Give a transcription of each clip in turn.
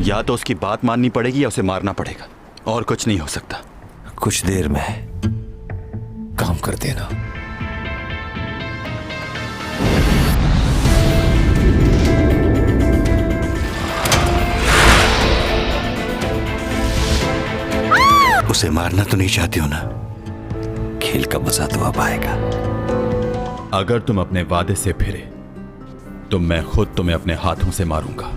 या तो उसकी बात माननी पड़ेगी या उसे मारना पड़ेगा, और कुछ नहीं हो सकता। कुछ देर में काम कर देना। उसे मारना तो नहीं चाहती हो ना? खेल का मजा तो अब आएगा। अगर तुम अपने वादे से फिरे तो मैं खुद तुम्हें अपने हाथों से मारूंगा।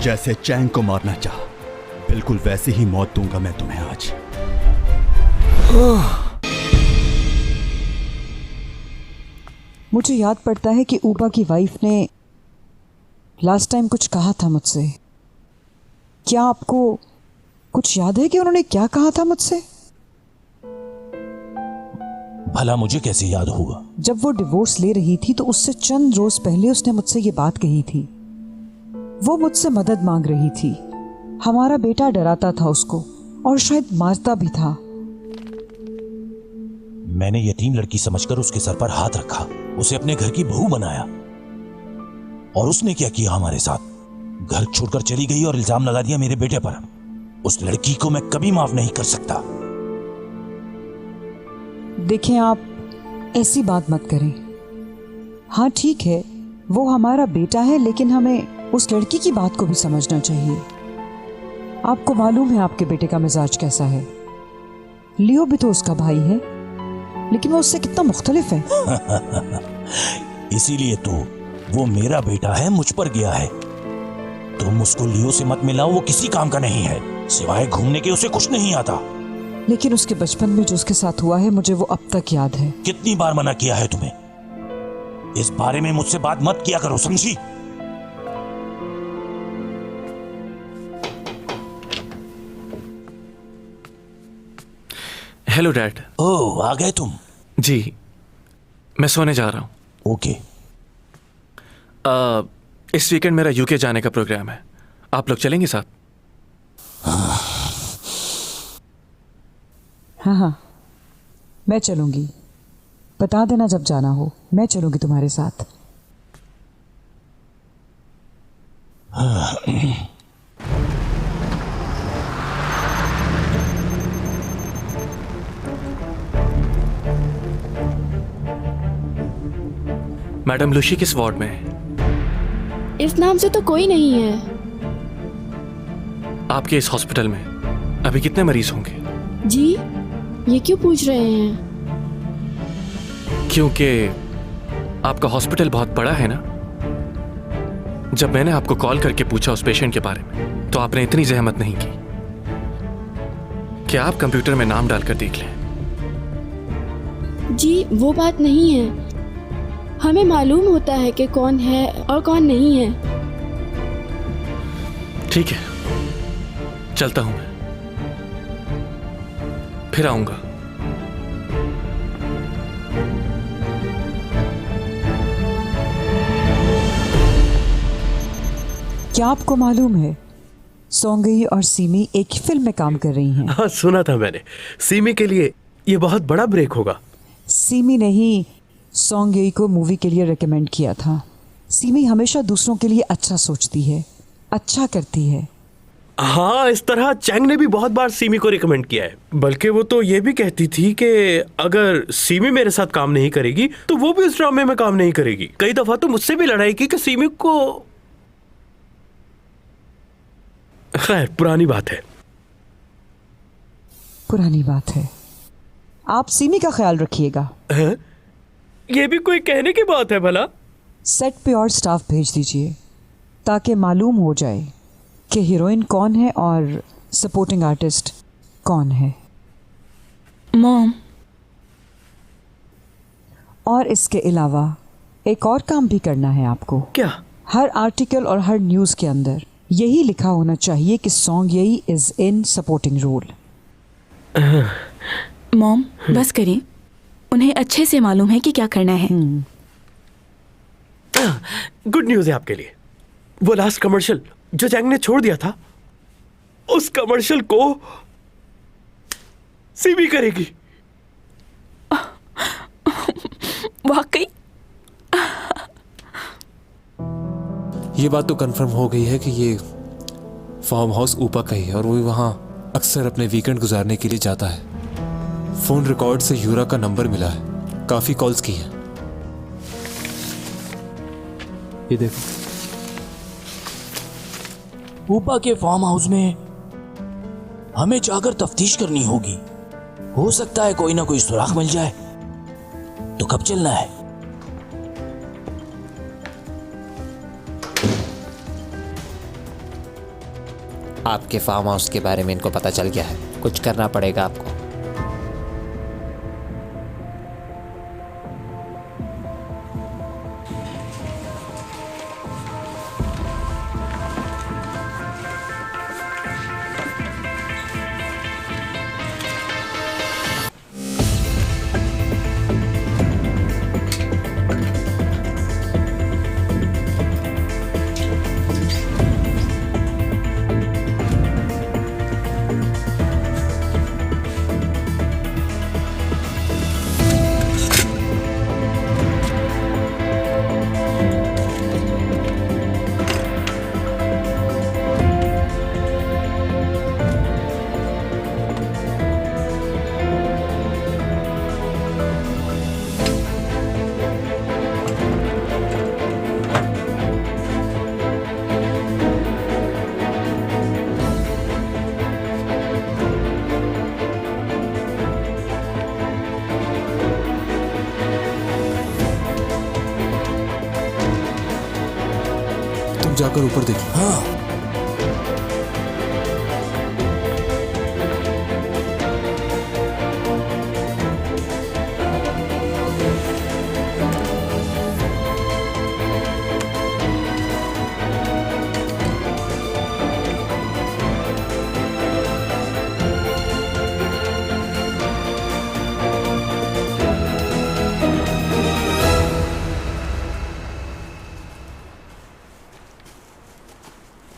जैसे चैंग को मारना चाहा, बिल्कुल वैसी ही मौत दूंगा मैं तुम्हें आज। मुझे याद पड़ता है कि ऊबा की वाइफ ने लास्ट टाइम कुछ कहा था मुझसे। क्या आपको कुछ याद है कि उन्होंने क्या कहा था मुझसे? भला मुझे कैसे याद होगा? जब वो डिवोर्स ले रही थी तो उससे चंद रोज पहले उसने मुझसे ये बात कही थी। वो मुझसे मदद मांग रही थी। हमारा बेटा डराता था उसको और शायद मारता भी था। मैंने यतीम लड़की समझकर उसके सर पर हाथ रखा, उसे अपने घर की बहू बनाया। और उसने क्या किया हमारे साथ? घर छोड़कर चली गई और इल्जाम लगा दिया मेरे बेटे पर। उस लड़की को मैं कभी माफ नहीं कर सकता। देखें, आप ऐसी बात मत करें। हाँ ठीक है, वो हमारा बेटा है, लेकिन हमें उस लड़की की बात को भी समझना चाहिए। आपको मालूम है आपके बेटे का मिजाज कैसा है। लियो भी तो उसका भाई है, लेकिन वो उससे कितना मुख्तलिफ है। इसीलिए तो वो मेरा बेटा है, मुझ पर गया है। तुम उसको लियो से मत मिलाओ, वो किसी काम का नहीं है, सिवाय घूमने के उसे कुछ नहीं आता। लेकिन उसके बचपन में जो उसके साथ हुआ है मुझे वो अब तक याद है। कितनी बार मना किया है तुम्हें? इस बारे में मुझसे बात मत किया करो, समझी? Hello dad. ओह, आ गए तुम? जी, मैं सोने जा रहा हूँ। ओके। इस वीकेंड मेरा यूके जाने का प्रोग्राम है, आप लोग चलेंगे साथ? हाँ, मैं चलूंगी। बता देना जब जाना हो, मैं चलूंगी तुम्हारे साथ। मैडम लुशी किस वार्ड में है? इस नाम से तो कोई नहीं है। आपके इस हॉस्पिटल में अभी कितने मरीज होंगे? जी, ये क्यों पूछ रहे हैं? क्योंकि आपका हॉस्पिटल बहुत बड़ा है ना। जब मैंने आपको कॉल करके पूछा उस पेशेंट के बारे में, तो आपने इतनी जहमत नहीं की कि आप कंप्यूटर में नाम डालकर देख लें। जी, वो बात नहीं है। हमें मालूम होता है कि कौन है और कौन नहीं है। ठीक है, चलता हूं मैं, फिर आऊंगा। क्या आपको मालूम है सोंगई और सीमी एक ही फिल्म में काम कर रही हैं? हाँ, सुना था मैंने। सीमी के लिए ये बहुत बड़ा ब्रेक होगा। सीमी ने ही सोंगई को मूवी के लिए रेकमेंड किया था। सीमी हमेशा दूसरों के लिए अच्छा सोचती है, अच्छा करती है। हाँ, इस तरह चैंग ने भी बहुत बार सीमी को रिकमेंड किया है। बल्कि वो तो ये भी कहती थी कि अगर सीमी मेरे साथ काम नहीं करेगी तो वो भी उस ड्रामे में काम नहीं करेगी। कई दफा तो मुझसे भी लड़ाई की कि सीमी को। खैर, पुरानी बात है। पुरानी बात है। आप सीमी का ख्याल रखिएगा। है? ये भी कोई कहने की बात है भला? सेट पे और स्टाफ भेज दीजिए ताकि मालूम हो जाए कि हीरोइन कौन है और सपोर्टिंग आर्टिस्ट कौन है। मॉम, और इसके अलावा एक और काम भी करना है आपको। क्या? हर आर्टिकल और हर न्यूज़ के अंदर यही लिखा होना चाहिए कि सॉन्ग यही is in supporting role. Mom, बस करें, उन्हें अच्छे से मालूम है कि क्या करना है। गुड न्यूज़ है आपके लिए। वो लास्ट कमर्शियल जो चैंग ने छोड़ दिया था, उस कमर्शियल को सीमी करेगी। वाकई ये बात तो कंफर्म हो गई है कि ये फार्म हाउस ऊपा का ही है और वो वहाँ अक्सर अपने वीकेंड गुजारने के लिए जाता है। फोन रिकॉर्ड से यूरा का नंबर मिला है, काफी कॉल्स की हैं। ये देखो, ऊपा के फार्म हाउस में हमें जाकर तफ्तीश करनी होगी। हो सकता है कोई ना कोई सुराग मिल जाए। तो कब चलना है? आपके फार्म हाउस के बारे में इनको पता चल गया है, कुछ करना पड़ेगा आपको। तुम जाकर ऊपर देखो। हाँ,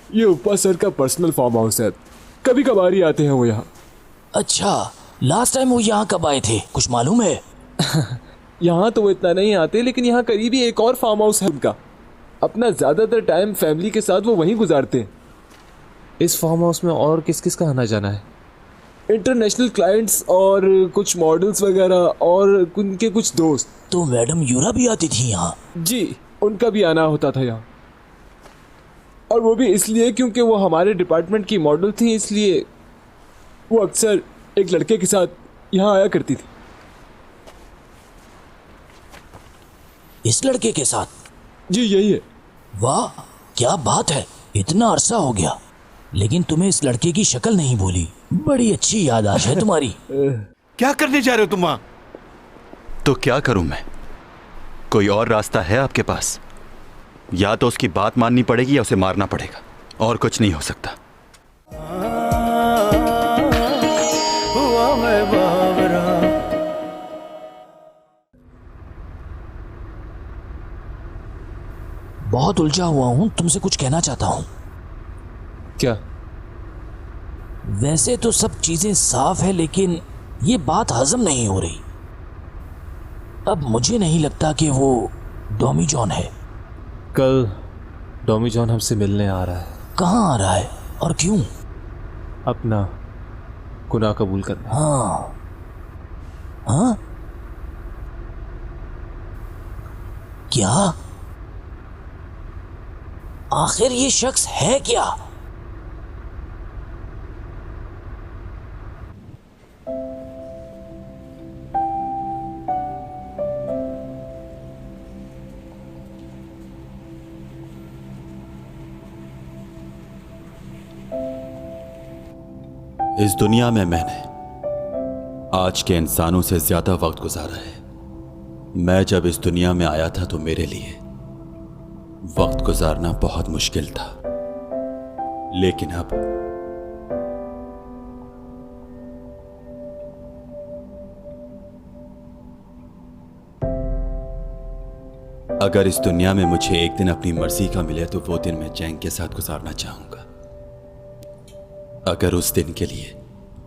ये ऊपा सर का पर्सनल फार्म हाउस है, कभी कभार ही आते हैं वो यहाँ। अच्छा, लास्ट टाइम वो यहाँ कब आए थे, कुछ मालूम है? यहाँ तो वो इतना नहीं आते, लेकिन यहाँ करीब ही एक और फार्म हाउस है उनका। अपना ज्यादातर टाइम फैमिली के साथ वो वहीं गुजारते हैं। इस फार्म हाउस में और किस किस का आना जाना है? इंटरनेशनल क्लाइंट्स और कुछ मॉडल्स वगैरह और उनके कुछ दोस्त। तो मैडम यूरा भी आती थी यहाँ? जी, उनका भी आना होता था यहाँ, और वो भी इसलिए क्योंकि वो हमारे डिपार्टमेंट की मॉडल थी, इसलिए वो अक्सर एक लड़के के साथ यहाँ आया करती थी। इस लड़के के साथ? जी यही है। वाह, क्या बात है, इतना अरसा हो गया लेकिन तुम्हें इस लड़के की शक्ल नहीं भूली। बड़ी अच्छी याददाश्त है तुम्हारी। क्या करने जा रहे हो तुम वहां? तो क्या करूं मैं? कोई और रास्ता है आपके पास? या तो उसकी बात माननी पड़ेगी या उसे मारना पड़ेगा, और कुछ नहीं हो सकता। बहुत उलझा हुआ हूं, तुमसे कुछ कहना चाहता हूं। क्या? वैसे तो सब चीजें साफ है, लेकिन ये बात हजम नहीं हो रही। अब मुझे नहीं लगता कि वो डॉमी जॉन है। कल डॉमी जॉन हमसे मिलने आ रहा है। कहाँ आ रहा है और क्यों? अपना गुनाह कबूल करने। हाँ हाँ, क्या? आखिर ये शख्स है क्या? इस दुनिया में मैंने आज के इंसानों से ज्यादा वक्त गुजारा है। मैं जब इस दुनिया में आया था तो मेरे लिए वक्त गुजारना बहुत मुश्किल था, लेकिन अब अगर इस दुनिया में मुझे एक दिन अपनी मर्जी का मिले तो वो दिन मैं जैंग के साथ गुजारना चाहूंगा। अगर उस दिन के लिए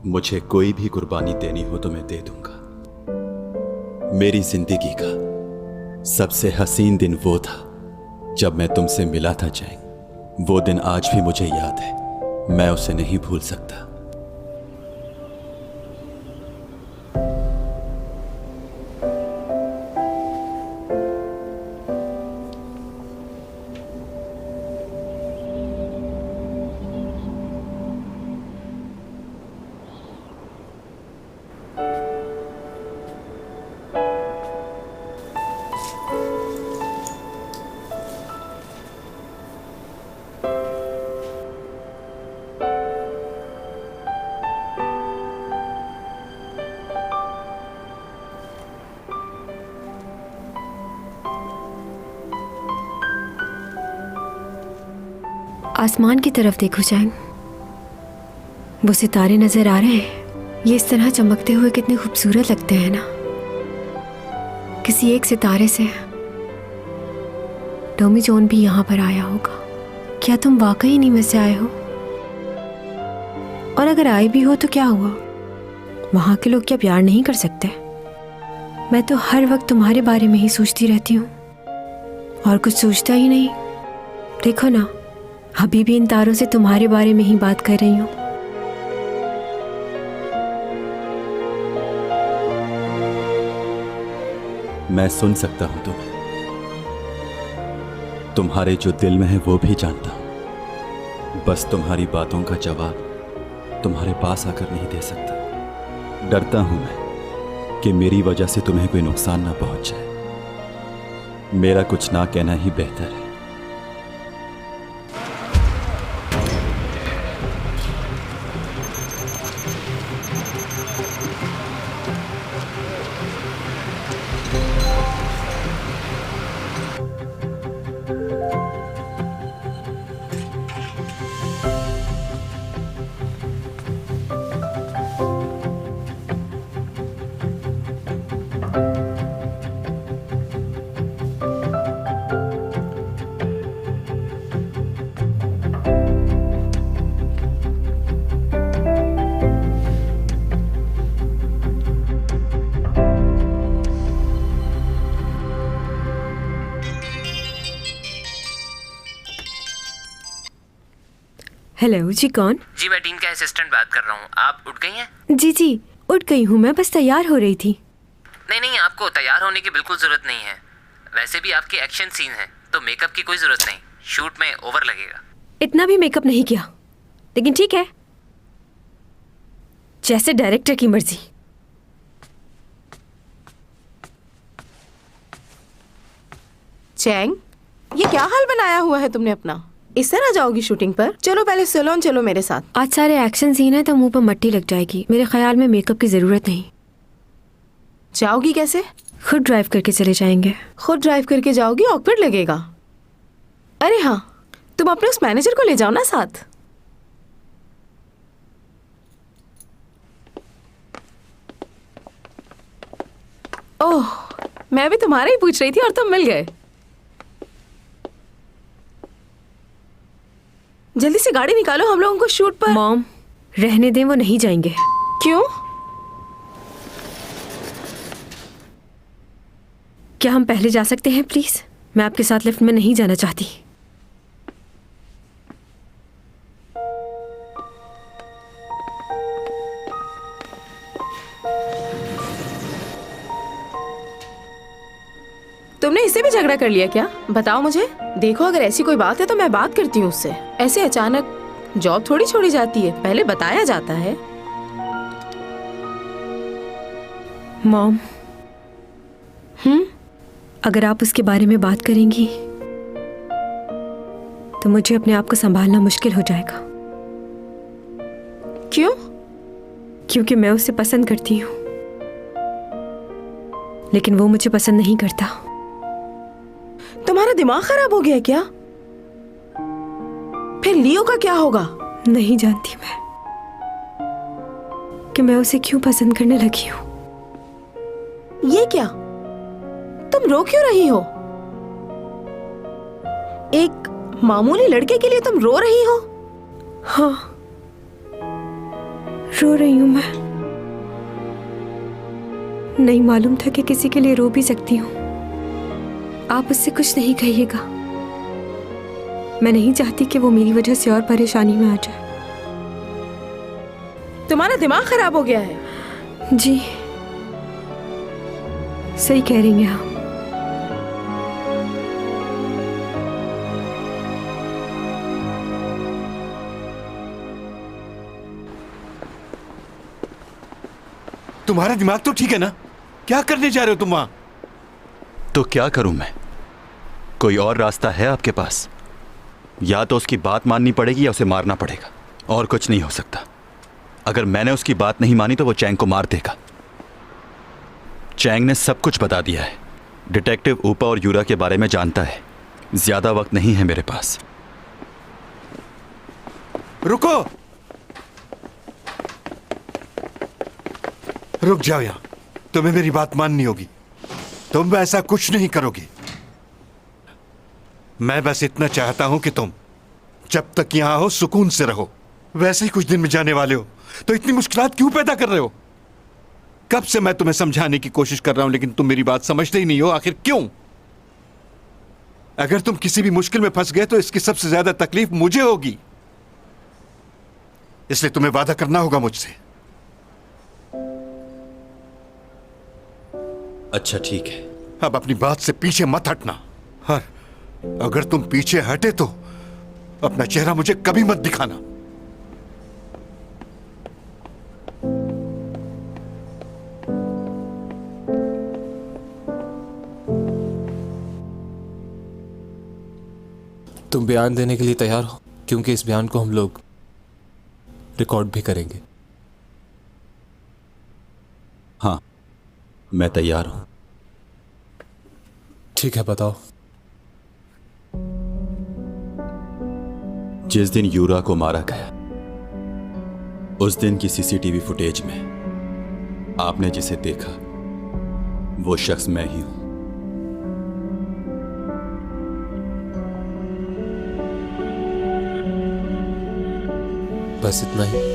मुझे कोई भी कुर्बानी देनी हो तो मैं दे दूंगा। मेरी जिंदगी का सबसे हसीन दिन वो था जब मैं तुमसे मिला था चैंग। वो दिन आज भी मुझे याद है, मैं उसे नहीं भूल सकता। आसमान की तरफ देखो चैंग, वो सितारे नजर आ रहे हैं। ये इस तरह चमकते हुए कितने खूबसूरत लगते हैं ना। किसी एक सितारे से टॉमी जॉन भी यहाँ पर आया होगा। क्या तुम वाकई नहीं में से आए हो? और अगर आए भी हो तो क्या हुआ? वहाँ के लोग क्या प्यार नहीं कर सकते? मैं तो हर वक्त तुम्हारे बारे में ही सोचती रहती हूँ और कुछ सोचता ही नहीं। देखो ना, अभी भी इन तारों से तुम्हारे बारे में ही बात कर रही हूँ। मैं सुन सकता हूं तुम्हें, तुम्हारे जो दिल में है वो भी जानता हूं। बस तुम्हारी बातों का जवाब तुम्हारे पास आकर नहीं दे सकता। डरता हूं मैं कि मेरी वजह से तुम्हें कोई नुकसान ना पहुंच जाए। मेरा कुछ ना कहना ही बेहतर है। हेलो जी, कौन? जी मैं टीम का असिस्टेंट बात कर रहा हूँ। आप उठ गई हैं? जी जी, उठ गई हूँ। मैं बस तैयार हो रही थी। नहीं नहीं, आपको तैयार होने की बिल्कुल ज़रूरत नहीं है। वैसे भी आपके एक्शन सीन हैं तो मेकअप की कोई ज़रूरत नहीं। शूट में ओवर लगेगा। इतना भी मेकअप नहीं किया, लेकिन ठीक है, जैसे डायरेक्टर की मर्जी। चैंग, ये क्या हाल बनाया हुआ है तुमने अपना? इस तरह जाओगी शूटिंग पर? चलो पहले सैलून चलो मेरे साथ। आज सारे एक्शन सीन है तो मुंह पर मट्टी लग जाएगी। मेरे ख्याल में मेकअप की जरूरत नहीं। जाओगी कैसे? खुद ड्राइव करके चले जाएंगे। खुद ड्राइव करके जाओगी? ऑकवर्ड लगेगा। अरे हाँ, तुम अपने उस मैनेजर को ले जाओ ना साथ। ओह, मैं भी तुम्हारा ही पूछ रही थी और तुम मिल गए। जल्दी से गाड़ी निकालो, हम लोगों को शूट पर। मॉम, रहने दें, वो नहीं जाएंगे। क्यों? क्या हम पहले जा सकते हैं प्लीज? मैं आपके साथ लिफ्ट में नहीं जाना चाहती। तुमने इससे भी झगड़ा कर लिया क्या? बताओ मुझे। देखो, अगर ऐसी कोई बात है तो मैं बात करती हूँ उससे। ऐसे अचानक जॉब थोड़ी छोड़ी जाती है, पहले बताया जाता है। मॉम, अगर आप उसके बारे में बात करेंगी तो मुझे अपने आप को संभालना मुश्किल हो जाएगा। क्यों? क्योंकि मैं उसे पसंद करती हूँ, लेकिन वो मुझे पसंद नहीं करता। तुम्हारा दिमाग खराब हो गया क्या? फिर लियो का क्या होगा? नहीं जानती मैं कि मैं उसे क्यों पसंद करने लगी हूँ। ये क्या? तुम रो क्यों रही हो? एक मामूली लड़के के लिए तुम रो रही हो? हाँ, रो रही हूँ मैं। नहीं मालूम था कि किसी के लिए रो भी सकती हूँ। आप उससे कुछ नहीं कहिएगा। मैं नहीं चाहती कि वो मेरी वजह से और परेशानी में आ जाए। तुम्हारा दिमाग खराब हो गया है। जी सही कह रही हैं आप। तुम्हारा दिमाग तो ठीक है ना? क्या करने जा रहे हो तुम वहां? तो क्या करूं मैं? कोई और रास्ता है आपके पास? या तो उसकी बात माननी पड़ेगी या उसे मारना पड़ेगा, और कुछ नहीं हो सकता। अगर मैंने उसकी बात नहीं मानी तो वो चैंग को मार देगा। चैंग ने सब कुछ बता दिया है। डिटेक्टिव ऊपा और यूरा के बारे में जानता है। ज्यादा वक्त नहीं है मेरे पास। रुको, रुक जाओ यहां। तुम्हें मेरी बात माननी होगी। तुम ऐसा कुछ नहीं करोगे। मैं बस इतना चाहता हूं कि तुम जब तक यहां हो सुकून से रहो। वैसे ही कुछ दिन में जाने वाले हो, तो इतनी मुश्किलात क्यों पैदा कर रहे हो? कब से मैं तुम्हें समझाने की कोशिश कर रहा हूं, लेकिन तुम मेरी बात समझते ही नहीं हो। आखिर क्यों? अगर तुम किसी भी मुश्किल में फंस गए तो इसकी सबसे ज्यादा तकलीफ मुझे होगी। इसलिए तुम्हें वादा करना होगा मुझसे। अच्छा ठीक है। अब अपनी बात से पीछे मत हटना। हाँ, अगर तुम पीछे हटे तो अपना चेहरा मुझे कभी मत दिखाना। तुम बयान देने के लिए तैयार हो? क्योंकि इस बयान को हम लोग रिकॉर्ड भी करेंगे। हाँ, मैं तैयार हूं। ठीक है, बताओ। जिस दिन यूरा को मारा गया, उस दिन की सीसीटीवी फुटेज में आपने जिसे देखा वो शख्स मैं ही हूं। बस इतना ही।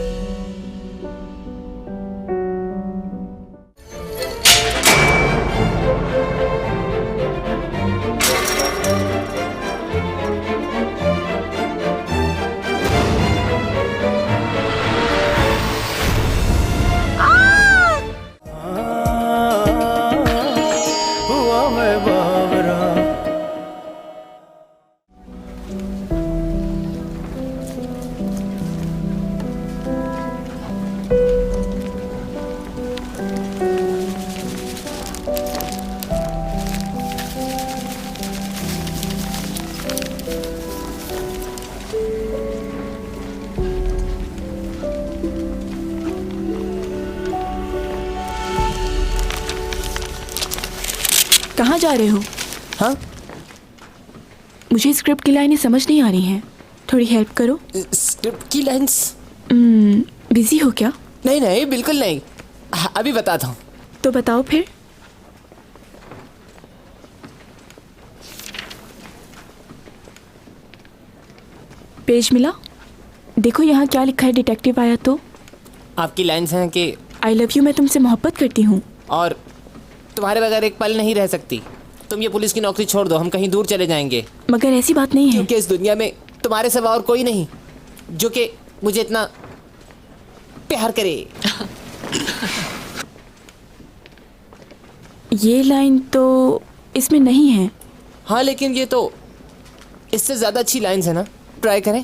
कहाँ जा रहे हो? हाँ, मुझे स्क्रिप्ट की लाइनें समझ नहीं आ रही हैं। थोड़ी हेल्प करो। स्क्रिप्ट की लाइंस? बिजी हो क्या? नहीं नहीं, बिल्कुल नहीं। अभी बताता हूँ। तो बताओ फिर। पेज मिला? देखो यहाँ क्या लिखा है। डिटेक्टिव आया तो आपकी लाइंस हैं कि आई लव यू, मैं तुमसे मोहब्बत करती हूँ और तुम्हारे बगैर एक पल नहीं रह सकती। तुम ये पुलिस की नौकरी छोड़ दो, हम कहीं दूर चले जाएंगे। मगर ऐसी बात नहीं है। क्योंकि इस दुनिया में तुम्हारे सिवा और कोई नहीं जो कि मुझे इतना प्यार करे। ये लाइन तो इसमें नहीं है। हाँ, लेकिन ये तो इससे ज़्यादा अच्छी लाइंस है ना। ट्राई करें।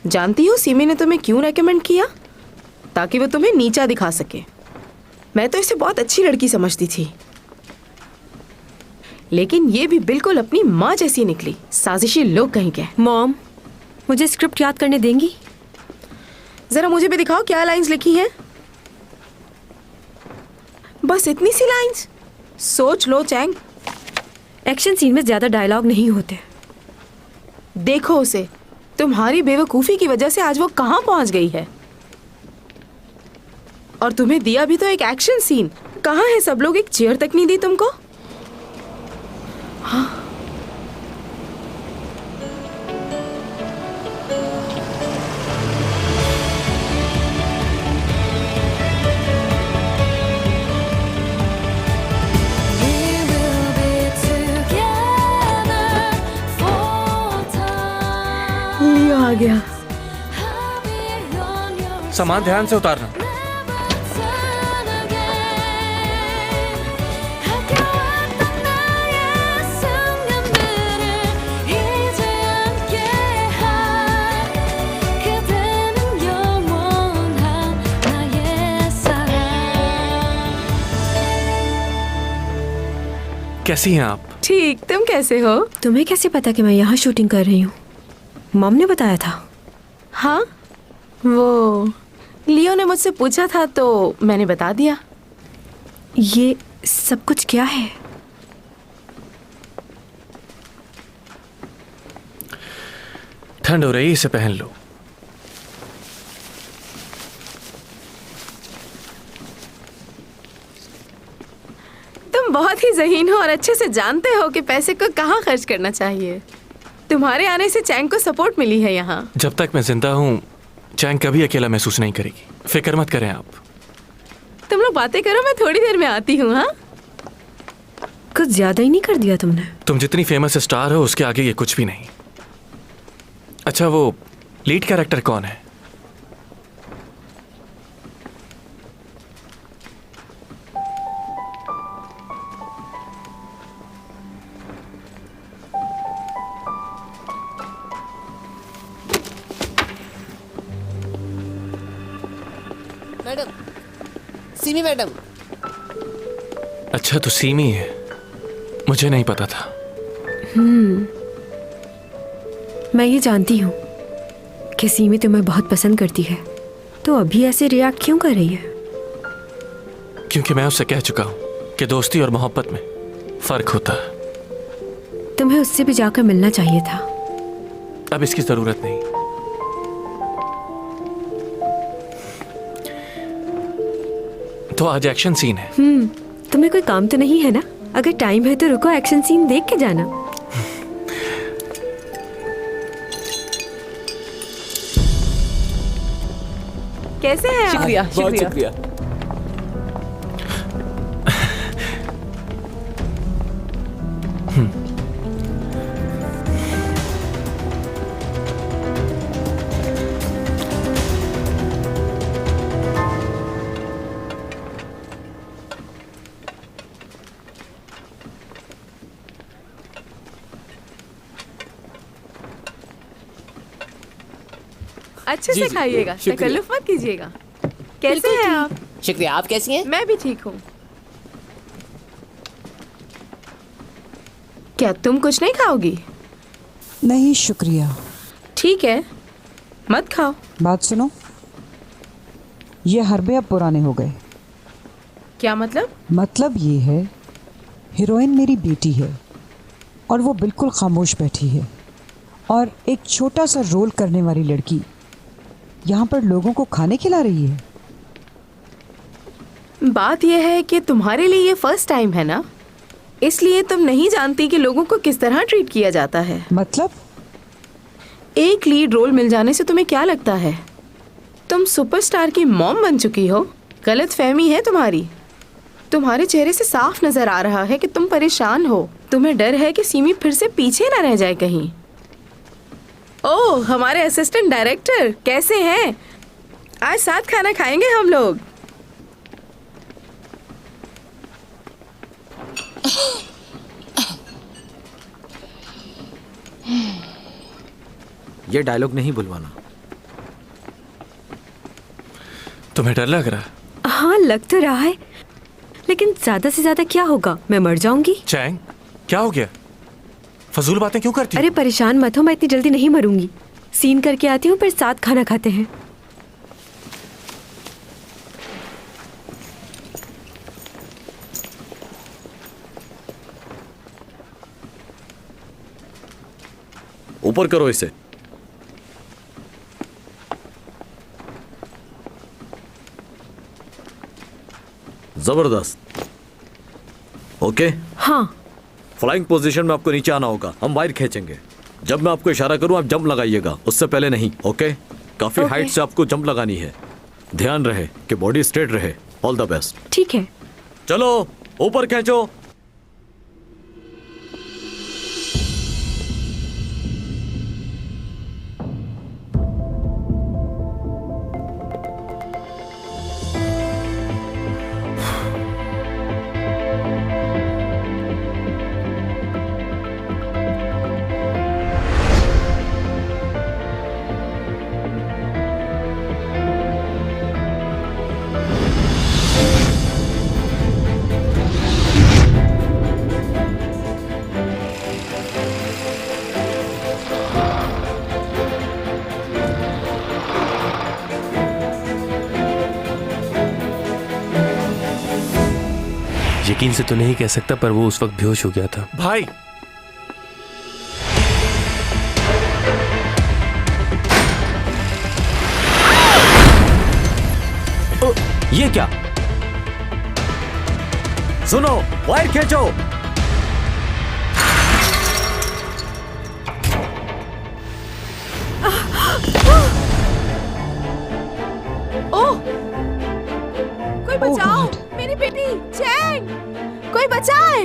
जानती हो सीमी ने तुम्हें क्यों रेकमेंड किया? ताकि वो तुम्हें नीचा दिखा सके। मैं तो इसे बहुत अच्छी लड़की समझती थी, लेकिन ये भी बिल्कुल अपनी माँ जैसी निकली। साजिशी लोग कहीं के। मॉम, मुझे स्क्रिप्ट याद करने देंगी? जरा मुझे भी दिखाओ क्या लाइंस लिखी हैं। बस इतनी सी लाइंस? सोच लो चैंग। एक्शन सीन में ज्यादा डायलॉग नहीं होते। देखो उसे, तुम्हारी बेवकूफ़ी की वजह से आज वो कहाँ पहुँच गई है। और तुम्हें दिया भी तो एक एक्शन सीन। कहाँ है सब लोग? एक चेयर तक नहीं दी तुमको। हाँ, गया। सामान ध्यान से उतारना। कैसी हैं आप? ठीक, तुम कैसे हो? तुम्हें कैसे पता कि मैं यहाँ शूटिंग कर रही हूँ? मॉम ने बताया था। हाँ, वो लियो ने मुझसे पूछा था तो मैंने बता दिया। ये सब कुछ क्या है? ठंड हो रही, इसे पहन लो। तुम बहुत ही ज़हीन हो और अच्छे से जानते हो कि पैसे को कहाँ खर्च करना चाहिए। तुम्हारे आने से चैंग को सपोर्ट मिली है यहाँ। जब तक मैं जिंदा हूँ चैंग कभी अकेला महसूस नहीं करेगी, फिक्र मत करें आप। तुम लोग बातें करो, मैं थोड़ी देर में आती हूँ। हाँ, कुछ ज्यादा ही नहीं कर दिया तुमने? तुम जितनी फेमस स्टार हो उसके आगे ये कुछ भी नहीं। अच्छा, वो लीड कैरेक्टर कौन है? Madam, semi madam. अच्छा, तो सीमी है, मुझे नहीं पता था। मैं ये जानती हूँ कि सीमी तुम्हें बहुत पसंद करती है, तो अभी ऐसे रिएक्ट क्यों कर रही है? क्योंकि मैं उससे कह चुका हूँ कि दोस्ती और मोहब्बत में फर्क होता है। तुम्हें उससे भी जाकर मिलना चाहिए था। अब इसकी जरूरत नहीं। तो आज एक्शन सीन है। तुम्हें कोई काम तो नहीं है ना? अगर टाइम है तो रुको, एक्शन सीन देख के जाना। कैसे हैं आप? शुक्रिया, बहुत शुक्रिया। अच्छे से खाइएगा, तकल्लुफ मत कीजिएगा। कैसे हैं आप? शुक्रिया, आप कैसी हैं? मैं भी ठीक हूँ। क्या तुम कुछ नहीं खाओगी? नहीं शुक्रिया। ठीक है, मत खाओ। बात सुनो, ये हरबे अब पुराने हो गए। क्या मतलब? मतलब ये है, हीरोइन मेरी बेटी है और वो बिल्कुल खामोश बैठी है, और एक छोटा सा रोल करने वाली लड़की यहाँ पर लोगों को खाने खिला रही है। बात यह है कि तुम्हारे लिए ये फर्स्ट टाइम है ना, इसलिए तुम नहीं जानती कि लोगों को किस तरह ट्रीट किया जाता है। मतलब? एक लीड रोल मिल जाने से तुम्हें क्या लगता है तुम सुपरस्टार की मॉम बन चुकी हो? गलत फहमी है तुम्हारी। तुम्हारे चेहरे से साफ नजर आ रहा है कि तुम परेशान हो। तुम्हें डर है कि सीमी फिर से पीछे ना रह जाए कहीं। ओह, हमारे असिस्टेंट डायरेक्टर कैसे हैं? आज साथ खाना खाएंगे हम लोग। ये डायलॉग नहीं बुलवाना। तुम्हें डर लग रहा है? हाँ, लग तो रहा है, लेकिन ज्यादा से ज्यादा क्या होगा? मैं मर जाऊंगी। चैंग, क्या हो गया? फजूल बातें क्यों करती? अरे परेशान मत हो, मैं इतनी जल्दी नहीं मरूंगी। सीन करके आती हूँ, फिर साथ खाना खाते हैं। ऊपर करो इसे। जबरदस्त। ओके? हाँ। फ्लाइंग पोजीशन में आपको नीचे आना होगा, हम वायर खींचेंगे। जब मैं आपको इशारा करूं आप जंप लगाइएगा, उससे पहले नहीं। ओके? काफी हाइट से आपको जंप लगानी है। ध्यान रहे कि बॉडी स्ट्रेट रहे। All the best. ठीक है, चलो ऊपर खींचो। यकीन से तो नहीं कह सकता, पर वो उस वक्त बेहोश हो गया था। भाई ये क्या? सुनो, वायर खींचो। ओह! कोई बचाओ! मेरी बेटी चैंग! कोई बचाए!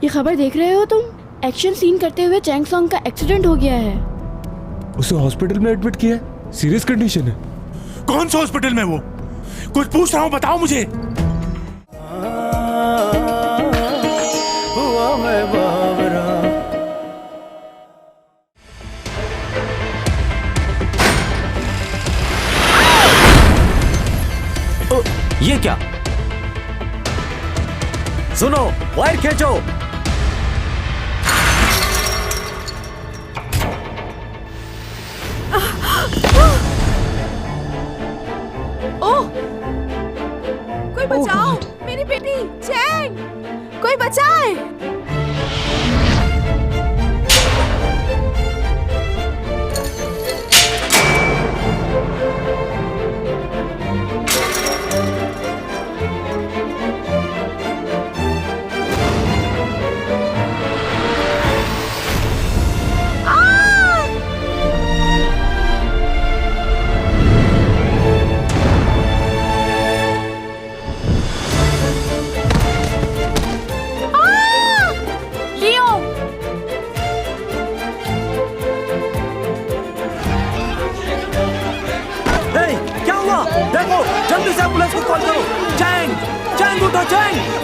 ये खबर देख रहे हो तुम? एक्शन सीन करते हुए चैंग सॉन्ग का एक्सीडेंट हो गया है। उसे हॉस्पिटल में एडमिट किया है, सीरियस कंडीशन है। कौन सा हॉस्पिटल में वो? कुछ पूछ रहा हूँ, बताओ मुझे। हुआ मैं बावरा। ये क्या? सुनो, वायर खींचो। ओह! कोई बचाओ! मेरी बेटी चैंग! कोई बचाए! देखो, जल्दी से एम्बुलेंस को कॉल करो। चैंग, चैंग उठो, चैंग।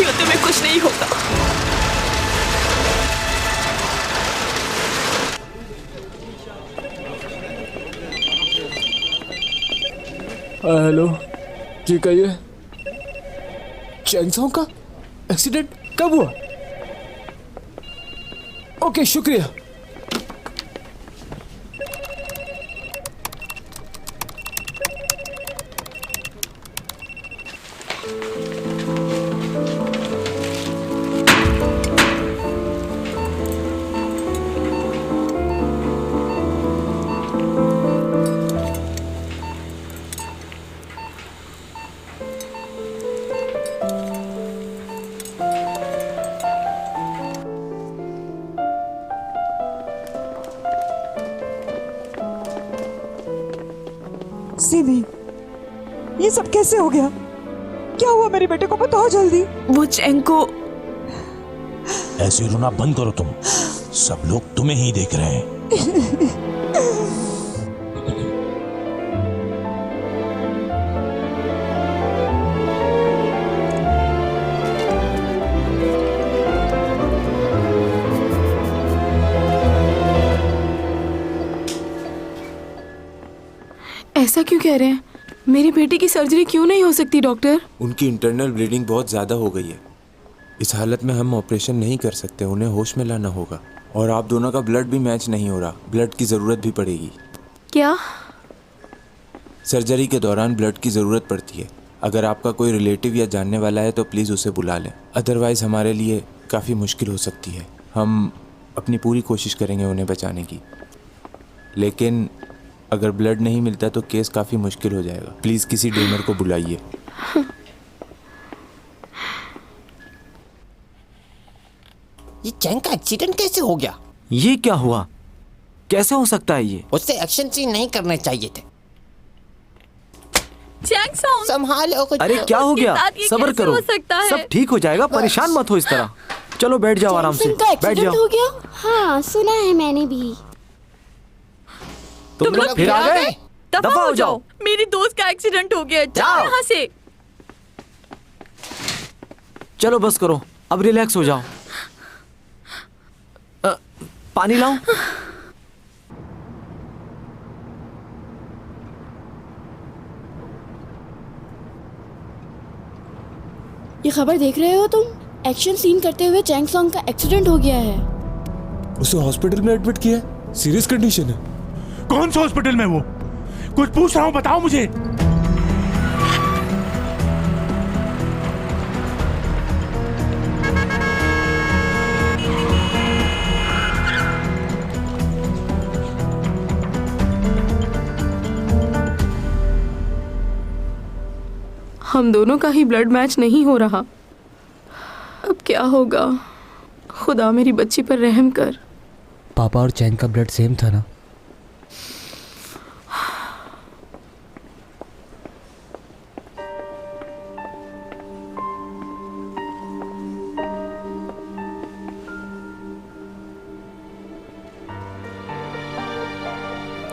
युद्ध में कुछ नहीं होगा। हेलो, जी कहिए। चैंगसोंग का एक्सीडेंट कब हुआ? ओके, शुक्रिया। सीमी, ये सब कैसे हो गया? क्या हुआ मेरे बेटे को? बताओ जल्दी। वो चैंग को। ऐसे रोना बंद करो तुम। सब लोग तुम्हें ही देख रहे हैं। ऐसा क्यों कह रहे हैं? मेरी बेटी की सर्जरी क्यों नहीं हो सकती डॉक्टर? उनकी इंटरनल ब्लीडिंग बहुत ज़्यादा हो गई है। इस हालत में हम ऑपरेशन नहीं कर सकते, उन्हें होश में लाना होगा। और आप दोनों का ब्लड भी मैच नहीं हो रहा, ब्लड की ज़रूरत भी पड़ेगी। क्या? सर्जरी के दौरान ब्लड की ज़रूरत पड़ती है। अगर आपका कोई रिलेटिव या जानने वाला है तो प्लीज़ उसे बुला लें, अदरवाइज़ हमारे लिए काफ़ी मुश्किल हो सकती है। हम अपनी पूरी कोशिश करेंगे उन्हें बचाने की, लेकिन अगर ब्लड नहीं मिलता तो केस काफ़ी मुश्किल हो जाएगा। प्लीज़ किसी डोनर को बुलाइए। ये चैंग का एक्सीडेंट कैसे हो गया? ये क्या हुआ? कैसे हो सकता है ये? उससे एक्शन सीन नहीं करने चाहिए थे। चैंग सॉन्ग, संभालो कुछ। अरे क्या हो गया? सब्र करो, सब ठीक हो जाएगा, परेशान मत हो इस तरह। चलो बैठ जाओ आराम से, बैठ जाओ। हो गया? हाँ सुना है मैंने भी। तुम लोग फिर आ गए? दफा हो जाओ। मेरी दोस्त का एक्सीडेंट हो गया, जाओ यहाँ से। चलो बस करो, अब रिलैक्स हो जाओ। पानी लाऊं? ये खबर देख रहे हो तुम? एक्शन सीन करते हुए चैंग सॉन्ग का एक्सीडेंट हो गया है। उसे हॉस्पिटल में एडमिट किया है, सीरियस कंडीशन है। कौन से हॉस्पिटल में? वो कुछ पूछ रहा हूँ, बताओ मुझे। हम दोनों का ही ब्लड मैच नहीं हो रहा। अब क्या होगा? खुदा मेरी बच्ची पर रहम कर। पापा और चैन का ब्लड सेम था ना?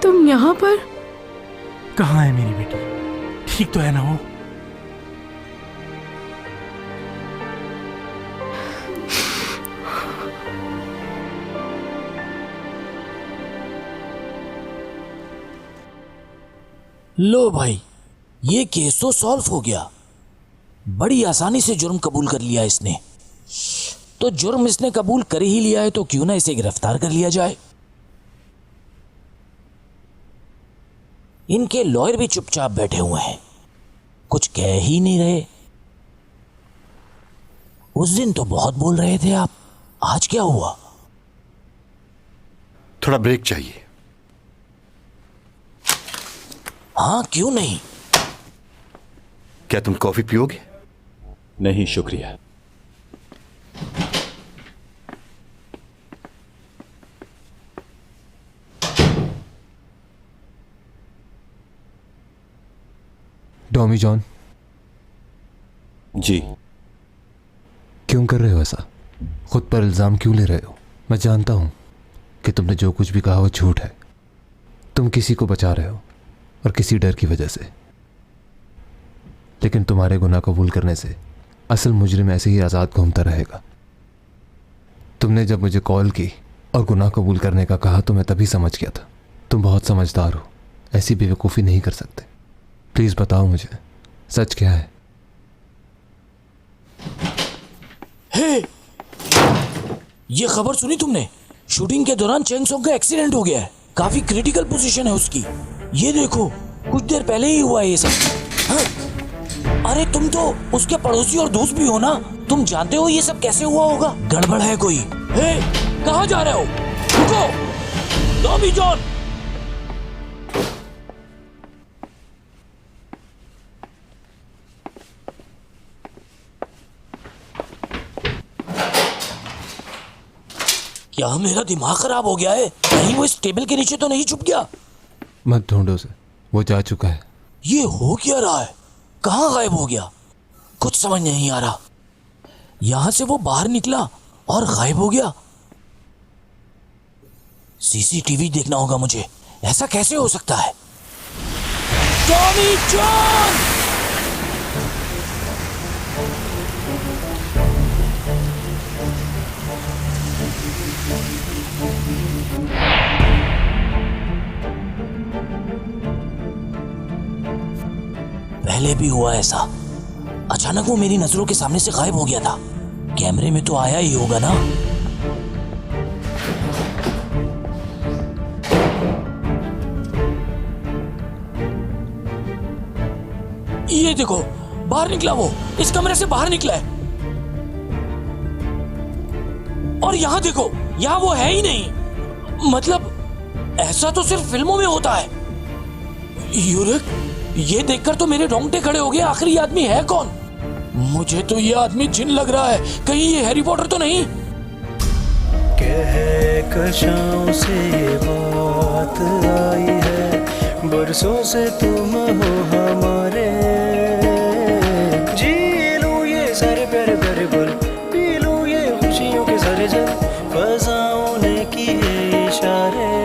तुम यहाँ पर? कहाँ है मेरी बेटी? ठीक तो है ना वो? लो भाई, ये केस तो सॉल्व हो गया। बड़ी आसानी से जुर्म कबूल कर लिया इसने। तो जुर्म इसने कबूल कर ही लिया है तो क्यों ना इसे गिरफ्तार कर लिया जाए। इनके लॉयर भी चुपचाप बैठे हुए हैं, कुछ कह ही नहीं रहे। उस दिन तो बहुत बोल रहे थे आप, आज क्या हुआ? थोड़ा ब्रेक चाहिए। हाँ क्यों नहीं? क्या तुम कॉफी पियोगे? नहीं शुक्रिया। Tommy John. जी। क्यों कर रहे हो ऐसा? खुद पर इल्जाम क्यों ले रहे हो? मैं जानता हूं कि तुमने जो कुछ भी कहा वो झूठ है। तुम किसी को बचा रहे हो और किसी डर की वजह से, लेकिन तुम्हारे गुनाह कबूल करने से असल मुजरिम ऐसे ही आज़ाद घूमता रहेगा। तुमने जब मुझे कॉल की और गुनाह कबूल करने का कहा तो मैं तभी समझ गया था तुम बहुत समझदार हो, ऐसी बेवकूफ़ी नहीं कर सकते। प्लीज़ बताओ मुझे सच क्या है? हे, ये खबर सुनी तुमने? शूटिंग के दौरान चैंग सॉन्ग का एक्सीडेंट हो गया है। काफी क्रिटिकल पोजीशन है उसकी। ये देखो, कुछ देर पहले ही हुआ है ये सब। हाँ? अरे तुम तो उसके पड़ोसी और दोस्त भी हो ना, तुम जानते हो ये सब कैसे हुआ होगा। गड़बड़ है कोई। हे, कहाँ जा रहे हो? रुको, टॉमी जॉन। क्या मेरा दिमाग खराब हो गया है? कहीं वो इस टेबल के नीचे तो नहीं छुप गया? मत ढूंढो उसे, वो जा चुका है। ये हो क्या रहा है? कहाँ गायब हो गया? कुछ समझ नहीं आ रहा। यहां से वो बाहर निकला और गायब हो गया। सीसीटीवी देखना होगा मुझे। ऐसा कैसे हो सकता है? Tommy John! पहले भी हुआ ऐसा। अचानक वो मेरी नजरों के सामने से गायब हो गया था। कैमरे में तो आया ही होगा ना। ये देखो, बाहर निकला वो, इस कमरे से बाहर निकला है। और यहां देखो, यहां वो है ही नहीं। मतलब ऐसा तो सिर्फ फिल्मों में होता है। यूरिक, ये देखकर तो मेरे रोंगटे खड़े हो गए। आखिर ये आदमी है कौन? मुझे तो ये आदमी जिन लग रहा है। कहीं ये हैरी पॉटर तो नहीं? कहकशाओं से ये बात आई है, बरसों से तुम हो हमारे। जी लूं ये सारे प्यारे प्यारे पल, पी लूं ये खुशियों के सारे जल, फसाओं ने किए इशारे।